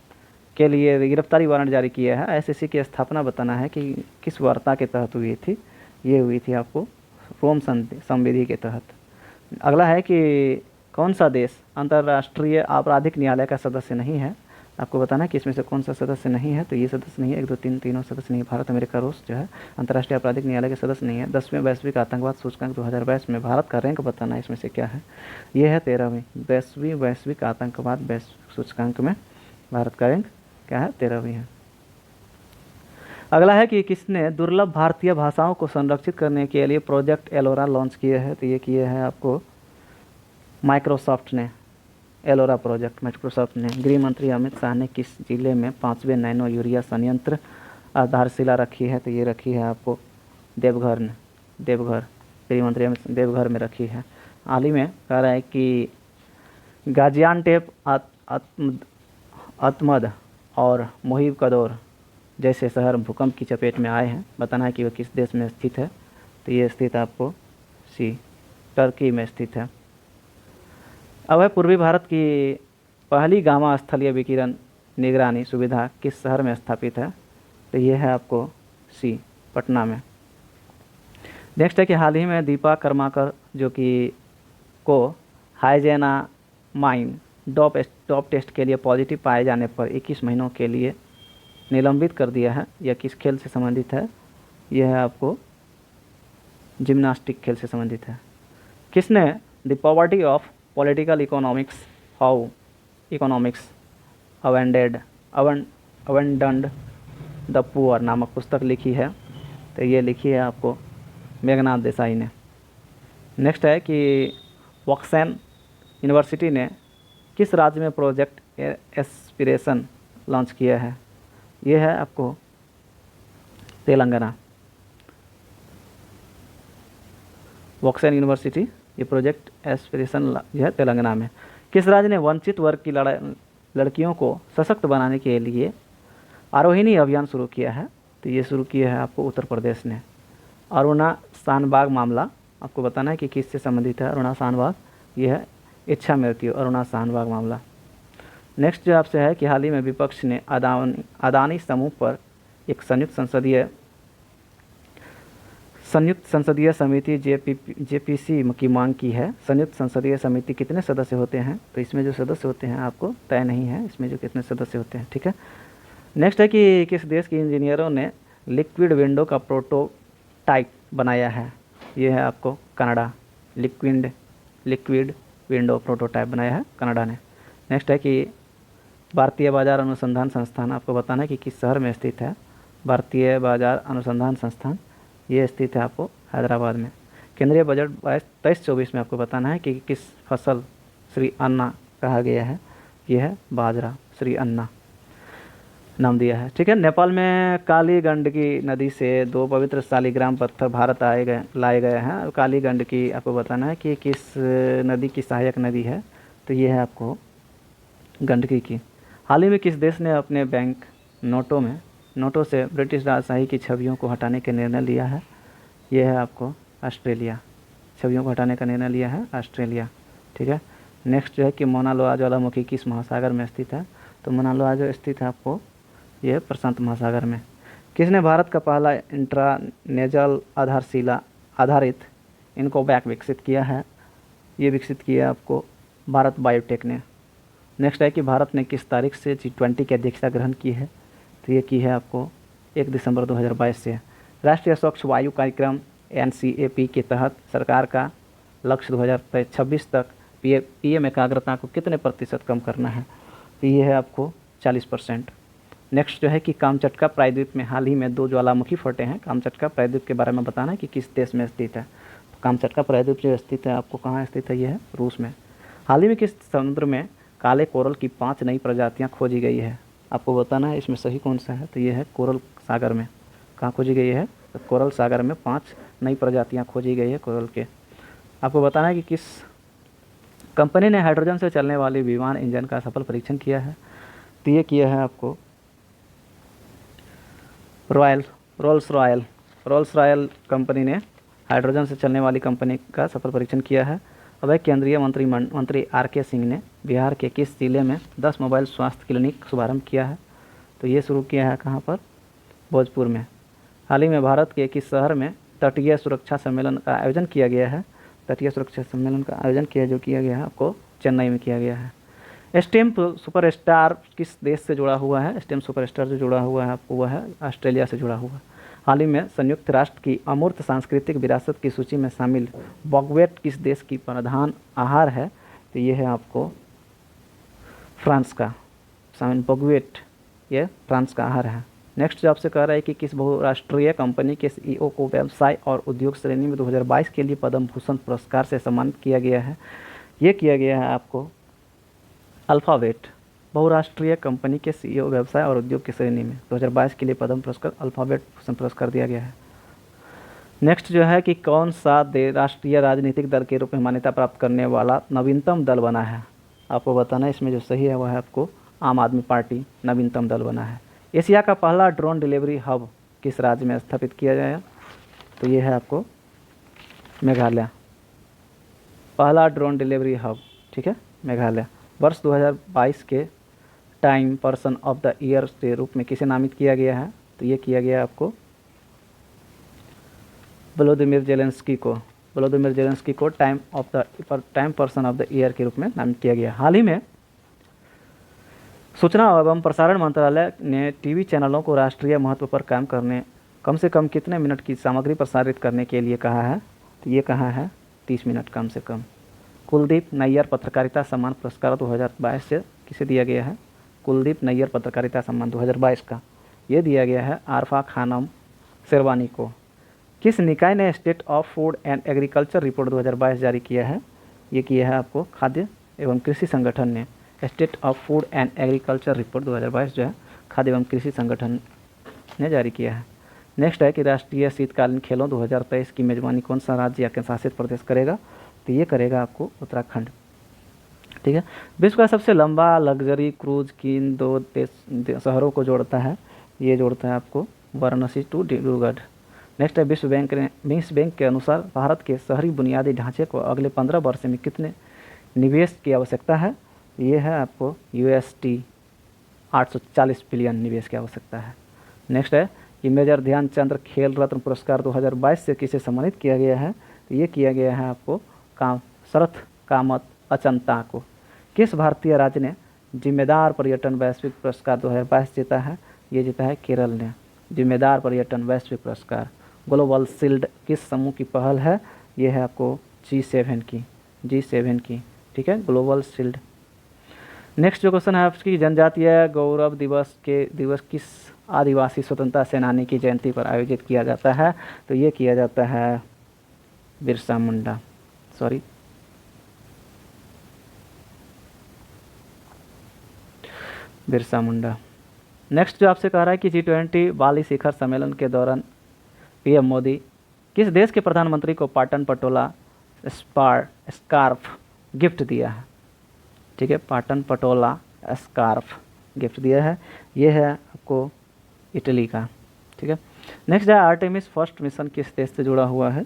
के लिए गिरफ्तारी वारंट जारी किया है। ICC की स्थापना बताना है कि किस वार्ता के तहत हुई थी, ये हुई थी आपको रोम संविधि के तहत। अगला है कि कौन सा देश अंतर्राष्ट्रीय आपराधिक न्यायालय का सदस्य नहीं है, आपको बताना है कि इसमें से कौन सा सदस्य नहीं है, तो ये सदस्य नहीं है, 1 2 3 तीनों सदस्य नहीं। भारत, अमेरिका, रूस जो है अंतर्राष्ट्रीय आपराधिक न्यायालय के सदस्य नहीं है। 10वें वैश्विक आतंकवाद सूचकांक 2022 में भारत का रैंक बताना है इसमें से क्या है, ये है 13वीं। 10वीं वैश्विक आतंकवाद वैश्विक सूचकांक में भारत का रैंक क्या है, 13वीं है। अगला है कि किसने दुर्लभ भारतीय भाषाओं को संरक्षित करने के लिए प्रोजेक्ट एलोरा लॉन्च किए हैं, तो ये किए हैं आपको माइक्रोसॉफ्ट ने। एलोरा प्रोजेक्ट माइक्रोसॉफ्ट ने। गृह मंत्री अमित शाह ने किस जिले में 5वें नैनो यूरिया संयंत्र आधारशिला रखी है, तो ये रखी है आपको देवघर ने। देवघर, गृह मंत्री अमित देवघर में रखी है। हाल ही में कह रहा है कि गाजियानटेप, अतमद और मोहिब कदौर जैसे शहर भूकंप की चपेट में आए हैं। बताना है कि वह किस देश में स्थित है, तो ये स्थित आपको सी टर्की में स्थित है। अब है पूर्वी भारत की पहली गामा स्थलीय विकिरण निगरानी सुविधा किस शहर में स्थापित है, तो ये है आपको सी पटना में। नेक्स्ट है कि हाल ही में दीपा कर्माकर जो कि को हाइजेनामाइन डॉप टेस्ट के लिए पॉजिटिव पाए जाने पर 21 महीनों के लिए निलंबित कर दिया है। यह किस खेल से संबंधित है, यह है आपको जिम्नास्टिक खेल से संबंधित है। किसने the poverty of political economics how economics abandoned the poor नामक पुस्तक लिखी है, तो ये लिखी है आपको मेघनाथ देसाई ने। नेक्स्ट है कि वॉक्सेन यूनिवर्सिटी ने किस राज्य में प्रोजेक्ट एस्पिरेशन लॉन्च किया है, ये है आपको तेलंगाना। वॉक्सेन यूनिवर्सिटी ये प्रोजेक्ट एस्पिरेशन जो है तेलंगाना में। किस राज्य ने वंचित वर्ग की लड़कियों को सशक्त बनाने के लिए आरोहिणी अभियान शुरू किया है, तो ये शुरू किया है आपको उत्तर प्रदेश ने। अरुणा शानबाग मामला आपको बताना है कि किससे संबंधित है। अरुणा शानबाग ये है इच्छा मृत्यु, अरुणा शानबाग मामला। नेक्स्ट जो आपसे है कि हाल ही में विपक्ष ने अदानी समूह पर एक संयुक्त संसदीय समिति JPC की मांग की है। संयुक्त संसदीय समिति कितने सदस्य होते हैं, तो इसमें जो सदस्य होते हैं आपको तय नहीं है, इसमें जो कितने सदस्य होते हैं, ठीक है। नेक्स्ट है कि किस देश के इंजीनियरों ने लिक्विड विंडो का प्रोटोटाइप बनाया है, ये है आपको कनाडा। लिक्विड विंडो प्रोटोटाइप बनाया है कनाडा ने। नेक्स्ट है कि भारतीय बाजार अनुसंधान संस्थान आपको बताना है कि किस शहर में स्थित है। भारतीय बाजार अनुसंधान संस्थान ये स्थित है आपको हैदराबाद में। केंद्रीय बजट 23-24 में आपको बताना है कि किस फसल श्री अन्ना कहा गया है, ये है बाजरा, श्री अन्ना नाम दिया है, ठीक है। नेपाल में काली गंडकी नदी से 2 पवित्र शालिग्राम पत्थर भारत लाए गए हैं। काली गंडकी आपको बताना है कि किस नदी की सहायक नदी है, तो ये है आपको गंडकी की। हाल ही में किस देश ने अपने बैंक नोटों से ब्रिटिश राजशाही की छवियों को हटाने का निर्णय लिया है, यह है आपको ऑस्ट्रेलिया। छवियों को हटाने का निर्णय लिया है ऑस्ट्रेलिया, ठीक है। नेक्स्ट जो है कि मौना लोआ ज्वालामुखी किस महासागर में स्थित है, तो मौना लोआ जो स्थित है आपको यह प्रशांत महासागर में। किसने भारत का पहला इंट्रानेजल आधारशिला आधारित इनकोवैक विकसित किया है? ये विकसित किया आपको भारत बायोटेक ने। नेक्स्ट है कि भारत ने किस तारीख से G20 की अध्यक्षता ग्रहण की है? तो ये की है आपको 1 दिसंबर 2022 से। राष्ट्रीय स्वच्छ वायु कार्यक्रम NCAP के तहत सरकार का लक्ष्य 2026 तक PM एकाग्रता को कितने प्रतिशत कम करना है? तो ये है आपको 40%। नेक्स्ट जो है कि कामचटका प्रायद्वीप में हाल ही में 2 ज्वालामुखी फटे हैं। कामचटका प्रायद्वीप के बारे में बताना है कि किस देश में स्थित है। तो कामचटका प्रायद्वीप जो स्थित है आपको कहाँ स्थित है? ये है रूस में। हाल ही में किस समुद्र में काले कोरल की 5 नई प्रजातियाँ खोजी गई है? आपको बताना है इसमें सही कौन सा है। तो ये है कोरल सागर में। कहाँ खोजी गई है? तो कोरल सागर में 5 नई प्रजातियाँ खोजी गई है कोरल के। आपको बताना है कि किस कंपनी ने हाइड्रोजन से चलने वाली विमान इंजन का सफल परीक्षण किया है? तो ये किया है आपको रोल्स रॉयल कंपनी ने हाइड्रोजन से चलने वाली कंपनी का सफल परीक्षण किया है। अब केंद्रीय मंत्री RK सिंह ने बिहार के किस जिले में 10 मोबाइल स्वास्थ्य क्लिनिक शुभारंभ किया है? तो ये शुरू किया है कहाँ पर? भोजपुर में। हाल ही में भारत के किस शहर में तटीय सुरक्षा सम्मेलन का आयोजन किया गया है? तटीय सुरक्षा सम्मेलन का आयोजन जो किया गया है आपको चेन्नई में किया गया है। स्टेम सुपरस्टार किस देश से जुड़ा हुआ है? स्टेम सुपरस्टार जो जुड़ा हुआ है आपको वह है ऑस्ट्रेलिया से जुड़ा हुआ। हाल ही में संयुक्त राष्ट्र की अमूर्त सांस्कृतिक विरासत की सूची में शामिल बकव्हेट किस देश की प्रधान आहार है? तो ये है आपको फ्रांस का। शामिल बकव्हेट ये फ्रांस का आहार है। नेक्स्ट जो आपसे कह रहा है कि किस बहुराष्ट्रीय कंपनी के CEO को व्यवसाय और उद्योग श्रेणी में 2022 के लिए पद्म भूषण पुरस्कार से सम्मानित किया गया है? ये किया गया है आपको अल्फ़ाबेट। बहुराष्ट्रीय कंपनी के CEO व्यवसाय और उद्योग की श्रेणी में 2022 के लिए पद्म पुरस्कार अल्फ़ाबेट भूषण पुरस्कार दिया गया है। नेक्स्ट जो है कि कौन सा राष्ट्रीय राजनीतिक दल के रूप में मान्यता प्राप्त करने वाला नवीनतम दल बना है? आपको बताना है इसमें जो सही है वह है आपको आम आदमी पार्टी नवीनतम दल बना है। एशिया का पहला ड्रोन डिलीवरी हब किस राज्य में स्थापित किया गया? तो ये है आपको मेघालय। पहला ड्रोन डिलीवरी हब, ठीक है, मेघालय। वर्ष 2022 के time person of the year के रूप में किसे नामित किया गया है? तो ये किया गया आपको व्लादिमीर जेलेंस्की को time person of the year के रूप में नामित किया गया। हाल ही में सूचना एवं प्रसारण मंत्रालय ने टीवी चैनलों को राष्ट्रीय महत्व पर काम करने कम से कम कितने मिनट की सामग्री प्रसारित करने के लिए कहा है? तो ये कहा है 30 मिनट कम से कम। कुलदीप नैयर पत्रकारिता सम्मान पुरस्कार 2022 से किसे दिया गया है? कुलदीप नैयर पत्रकारिता सम्मान 2022 का ये दिया गया है आरफा खानम शेरवानी को। किस निकाय ने state of food and agriculture report 2022 जारी किया है? ये किया है आपको खाद्य एवं कृषि संगठन ने। State of food and agriculture report 2022 जो है खाद्य एवं कृषि संगठन ने जारी किया है। नेक्स्ट है कि राष्ट्रीय शीतकालीन खेलों 2023 की मेजबानी कौन सा राज्य या केंद्र शासित प्रदेश करेगा? तो ये करेगा आपको उत्तराखंड, ठीक है। विश्व का सबसे लंबा लग्जरी क्रूज किन 2 शहरों को जोड़ता है? ये जोड़ता है आपको वाराणसी टू डिब्रूगढ़। नेक्स्ट है विश्व बैंक के अनुसार भारत के शहरी बुनियादी ढांचे को अगले 15 वर्ष में कितने निवेश की आवश्यकता है? ये है आपको USD 840 बिलियन निवेश की आवश्यकता है। नेक्स्ट है कि मेजर ध्यानचंद खेल रत्न पुरस्कार 2022 से किसे सम्मानित किया गया है? तो ये किया गया है आपको शरथ कामत अचंता को। किस भारतीय राज्य ने जिम्मेदार पर्यटन वैश्विक पुरस्कार 2022 जीता है? ये जीता है केरल ने। जिम्मेदार पर्यटन वैश्विक पुरस्कार ग्लोबल शील्ड किस समूह की पहल है? ये है आपको G7 की, ठीक है, ग्लोबल शील्ड। नेक्स्ट जो क्वेश्चन है आपकी जनजातीय गौरव दिवस किस आदिवासी स्वतंत्रता सेनानी की जयंती पर आयोजित किया जाता है? तो ये किया जाता है बिरसा मुंडा। नेक्स्ट जो आपसे कह रहा है कि G20 बाली शिखर सम्मेलन के दौरान PM मोदी किस देश के प्रधानमंत्री को पाटन पटोला स्कार्फ गिफ्ट दिया है? ठीक है, पाटन पटोला स्कार्फ गिफ्ट दिया है। ये है आपको इटली का, ठीक है। नेक्स्ट है आर्टेमिस फर्स्ट मिशन किस देश से जुड़ा हुआ है?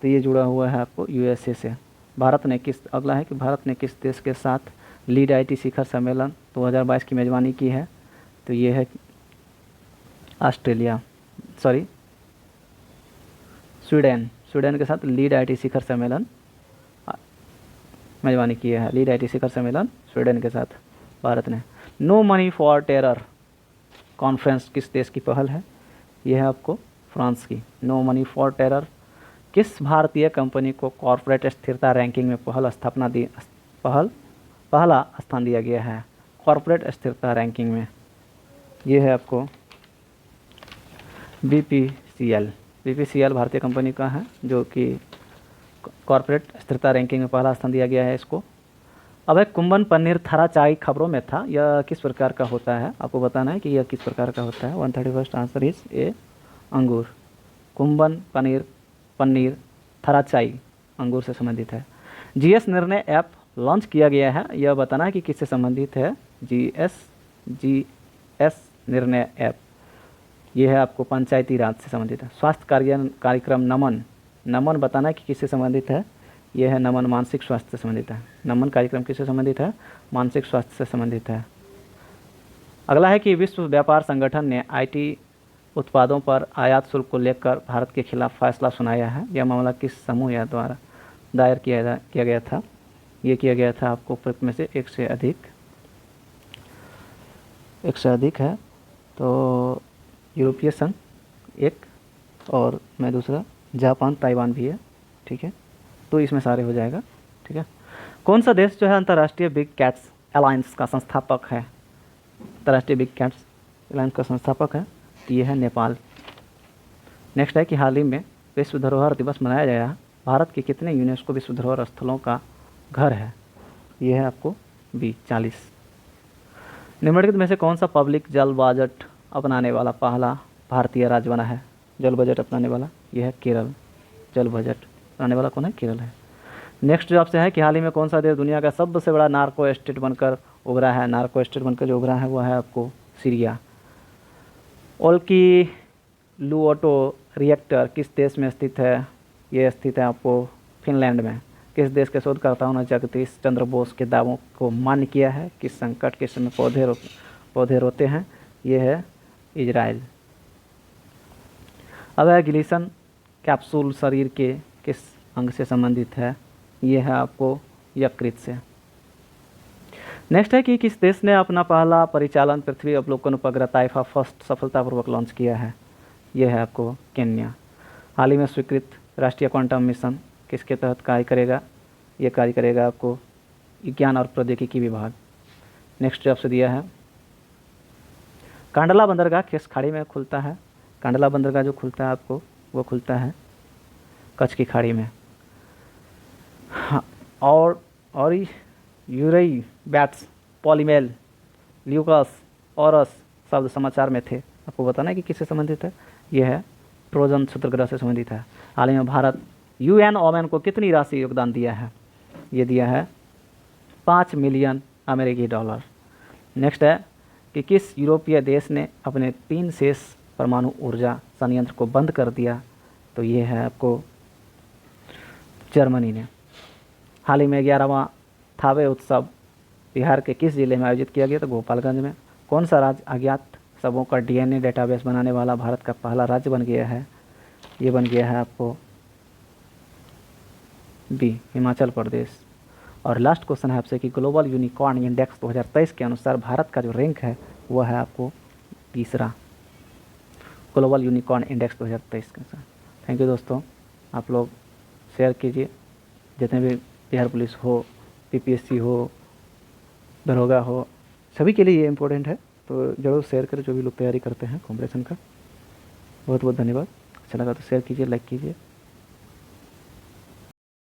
तो ये जुड़ा हुआ है आपको USA से। अगला है कि भारत ने किस देश के साथ लीड IT शिखर सम्मेलन 2022 की मेज़बानी की है? तो ये है ऑस्ट्रेलिया। सॉरी स्वीडन के साथ लीड आईटी शिखर सम्मेलन मेजबानी किया है। लीड आईटी शिखर सम्मेलन स्वीडन के साथ भारत ने। No money for terror conference किस देश की पहल है? यह है आपको फ्रांस की। नो मनी फॉर टेरर किस भारतीय कंपनी को कॉरपोरेट स्थिरता रैंकिंग में पहला स्थान दिया गया है? कॉरपोरेट स्थिरता रैंकिंग में ये है आपको बीपीसीएल भारतीय कंपनी का है, जो कि कॉरपोरेट स्थिरता रैंकिंग में पहला स्थान दिया गया है इसको। अब एक कुंभन पनीर थराचाई खबरों में था, यह किस प्रकार का होता है? आपको बताना है कि यह किस प्रकार का होता है। 131 आंसर इज ए अंगूर। कुंभन पनीर थराचाई अंगूर से संबंधित है। जीएस निर्णय ऐप लॉन्च किया गया है, यह बताना है कि किससे संबंधित है। जीएस निर्णय ऐप यह है आपको पंचायती राज से संबंधित है। स्वास्थ्य कार्यक्रम नमन बताना है कि किससे संबंधित है। यह है नमन मानसिक स्वास्थ्य से संबंधित है। नमन कार्यक्रम किससे संबंधित है? मानसिक स्वास्थ्य से संबंधित है। अगला है कि विश्व व्यापार संगठन ने आईटी उत्पादों पर आयात शुल्क को लेकर भारत के खिलाफ फैसला सुनाया है। यह मामला किस समूह या द्वारा दायर किया गया था? ये किया गया था आपको उपरोक्त में से एक से अधिक है। तो यूरोपीय संघ एक, और मैं दूसरा जापान ताइवान भी है, ठीक है। तो इसमें सारे हो जाएगा, ठीक है। कौन सा देश जो है अंतर्राष्ट्रीय बिग कैट्स अलायंस का संस्थापक है? अंतर्राष्ट्रीय बिग कैट्स अलायंस का संस्थापक है, तो ये है नेपाल। नेक्स्ट है कि हाल ही में विश्व धरोहर दिवस मनाया गया, भारत के कितने यूनेस्को विश्व धरोहर स्थलों का घर है? ये है आपको 40। निम्नलिखित में से कौन सा पब्लिक जल बजट अपनाने वाला पहला भारतीय राज्य बना है? जल बजट अपनाने वाला यह है केरल। जल बजट अपनाने वाला कौन है? केरल है। नेक्स्ट जो आपसे है कि हाल ही में कौन सा देश दुनिया का सबसे बड़ा नार्को स्टेट बनकर उभरा है? नार्को स्टेट बनकर जो उभरा है वो है आपको सीरिया। ओल्किलुओटो रिएक्टर किस देश में स्थित है? ये स्थित है आपको फिनलैंड में। किस देश के शोधकर्ताओं ने जगदीश चंद्र बोस के दावों को मान्य किया है? किस संकट के समय पौधे रोते हैं? ये है इजराइल। अब है ग्लिसन कैप्सूल शरीर के किस अंग से संबंधित है? ये है आपको यकृत से। नेक्स्ट है कि किस देश ने अपना पहला परिचालन पृथ्वी अवलोकन उपग्रह ताइफा फर्स्ट सफलतापूर्वक लॉन्च किया है? यह है आपको केन्या। हाल ही में स्वीकृत राष्ट्रीय क्वांटम मिशन किसके तहत कार्य करेगा? ये कार्य करेगा आपको विज्ञान और प्रौद्योगिकी विभाग। नेक्स्ट जो आपसे दिया है, कांडला बंदरगाह किस खाड़ी में खुलता है? कांडला बंदरगाह जो खुलता है आपको वो खुलता है कच्छ की खाड़ी में। हाँ, और यूरई बैट्स पॉलीमेल ल्यूकस औरस शब्द समाचार में थे, आपको बताना है कि किससे संबंधित है। यह है ट्रोजन क्षुद्रग्रह से संबंधित है। हाल ही में भारत यूएन ओमेन को कितनी राशि योगदान दिया है? ये दिया है 5 मिलियन अमेरिकी डॉलर। नेक्स्ट है कि किस यूरोपीय देश ने अपने 3 शेष परमाणु ऊर्जा संयंत्र को बंद कर दिया? तो ये है आपको जर्मनी ने। हाल ही में 11वां थावे उत्सव बिहार के किस जिले में आयोजित किया गया? तो गोपालगंज में। कौन सा राज्य अज्ञात शवों का डीएनए डेटाबेस बनाने वाला भारत का पहला राज्य बन गया है? ये बन गया है आपको बी हिमाचल प्रदेश। और लास्ट क्वेश्चन है आपसे कि ग्लोबल यूनिकॉर्न इंडेक्स 2023 के अनुसार भारत का जो रैंक है वह है आपको तीसरा, ग्लोबल यूनिकॉर्न इंडेक्स 2023 के अनुसार। थैंक यू दोस्तों, आप लोग शेयर कीजिए, जितने भी बिहार पुलिस हो, पीपीएससी हो, दरोगा हो, सभी के लिए ये इम्पोर्टेंट है, तो ज़रूर शेयर करें जो भी लोग तैयारी करते हैं कॉम्पिटिशन का। बहुत बहुत धन्यवाद। अच्छा लगा तो शेयर कीजिए, लाइक कीजिए।